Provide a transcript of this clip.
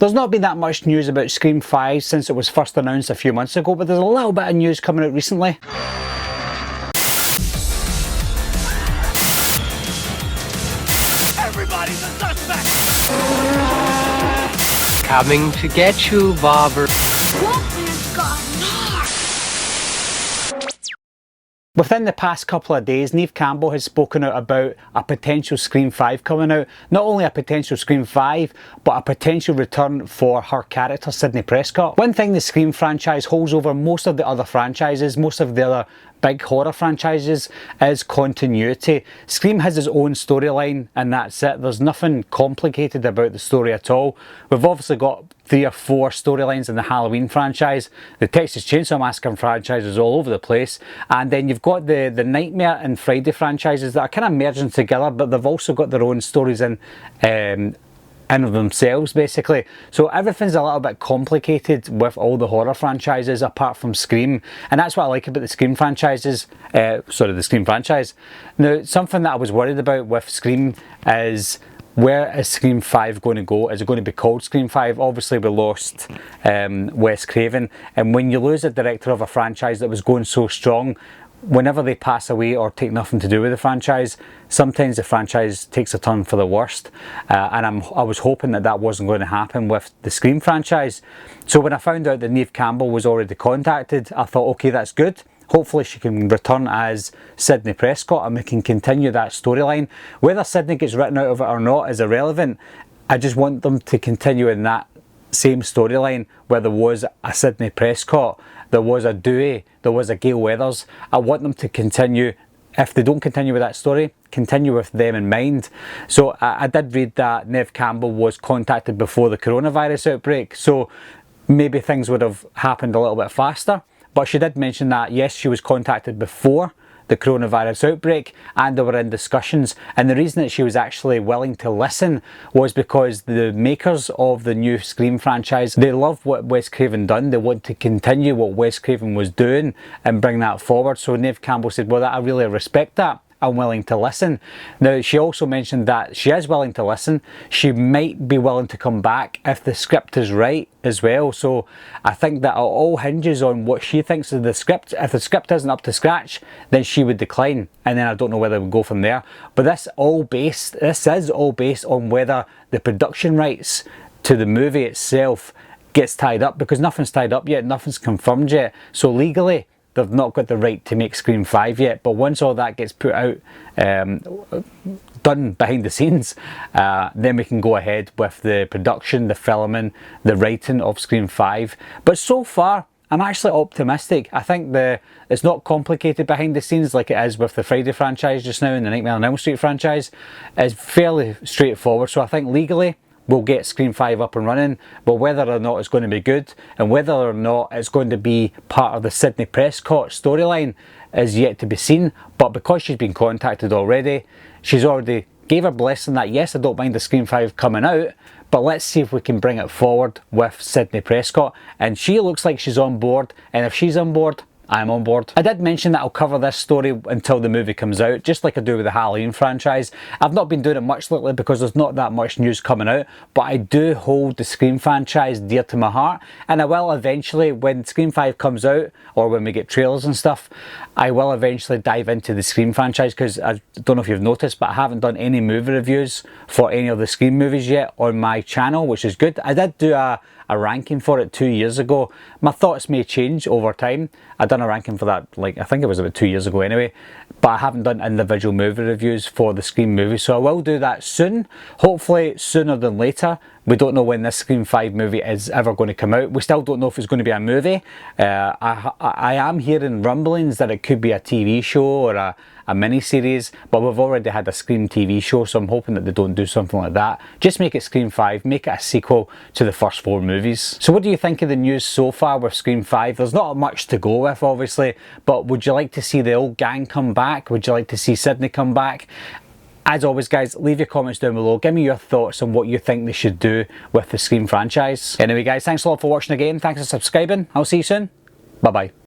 There's not been that much news about Scream 5 since it was first announced a few months ago, but there's a little bit of news coming out recently. Everybody's a suspect! Coming to get you, Bobber. Within the past couple of days, Neve Campbell has spoken out about a potential Scream 5 coming out. Not only a potential Scream 5, but a potential return for her character, Sidney Prescott. One thing the Scream franchise holds over most of the other franchises, most of the other big horror franchises, is continuity. Scream has its own storyline and that's it. There's nothing complicated about the story at all. We've obviously got 3 or 4 storylines in the Halloween franchise. The Texas Chainsaw Massacre franchise is all over the place. And then you've got the Nightmare and Friday franchises that are kind of merging together, but they've also got their own stories in of themselves, basically. So everything's a little bit complicated with all the horror franchises apart from Scream, and that's what I like about the Scream franchises. The Scream franchise. Now, something that I was worried about with Scream is, where is Scream 5 going to go? Is it going to be called Scream 5? Obviously we lost Wes Craven, and when you lose a director of a franchise that was going so strong, whenever they pass away or take nothing to do with the franchise, sometimes the franchise takes a turn for the worst, and I was hoping that that wasn't going to happen with the Scream franchise. So when I found out that Neve Campbell was already contacted, I thought, okay, that's good. Hopefully she can return as Sidney Prescott and we can continue that storyline. Whether Sidney gets written out of it or not is irrelevant. I just want them to continue in that same storyline where there was a Sidney Prescott, there was a Dewey, there was a Gale Weathers. I want them to continue. If they don't continue with that story, continue with them in mind. So I did read that Neve Campbell was contacted before the coronavirus outbreak, so maybe things would have happened a little bit faster. But she did mention that yes, she was contacted before the coronavirus outbreak and they were in discussions, and the reason that she was actually willing to listen was because the makers of the new Scream franchise, they love what Wes Craven done. They want to continue what Wes Craven was doing and bring that forward. So Neve Campbell said, well, I really respect that. I'm willing to listen. Now, she also mentioned that she is willing to listen. She might be willing to come back if the script is right as well. So I think that it all hinges on what she thinks of the script. If the script isn't up to scratch, then she would decline, and then I don't know whether we'll go from there. But this is all based on whether the production rights to the movie itself gets tied up, because nothing's tied up yet, nothing's confirmed yet. So legally, they've not got the right to make Scream 5 yet, but once all that gets put out, done behind the scenes, then we can go ahead with the production, the filming, the writing of Scream 5. But so far, I'm actually optimistic. I think it's not complicated behind the scenes like it is with the Friday franchise just now and the Nightmare on Elm Street franchise. It's fairly straightforward, so I think legally, we'll get Scream 5 up and running, but whether or not it's going to be good and whether or not it's going to be part of the Sidney Prescott storyline is yet to be seen. But because she's been contacted already, she's already gave her blessing that yes, I don't mind the Scream 5 coming out, but let's see if we can bring it forward with Sidney Prescott. And she looks like she's on board, and if she's on board, I'm on board. I did mention that I'll cover this story until the movie comes out, just like I do with the Halloween franchise. I've not been doing it much lately because there's not that much news coming out, but I do hold the Scream franchise dear to my heart, and I will eventually, when Scream 5 comes out, or when we get trailers and stuff, I will eventually dive into the Scream franchise, because I don't know if you've noticed, but I haven't done any movie reviews for any of the Scream movies yet on my channel, which is good. I did do a ranking for it 2 years ago. My thoughts may change over time. I done a ranking for that, like, I think it was about 2 years ago anyway, but I haven't done individual movie reviews for the Scream movies, so I will do that soon, hopefully sooner than later. We don't know when this Scream 5 movie is ever going to come out. We still don't know if it's going to be a movie. I am hearing rumblings that it could be a TV show or a mini-series, but we've already had a Scream TV show, so I'm hoping that they don't do something like that. Just make it Scream 5, make it a sequel to the first 4 movies. So what do you think of the news so far with Scream 5? There's not much to go with, obviously, but would you like to see the old gang come back? Would you like to see Sidney come back? As always, guys, leave your comments down below. Give me your thoughts on what you think they should do with the Scream franchise. Anyway, guys, thanks a lot for watching again. Thanks for subscribing. I'll see you soon. Bye-bye.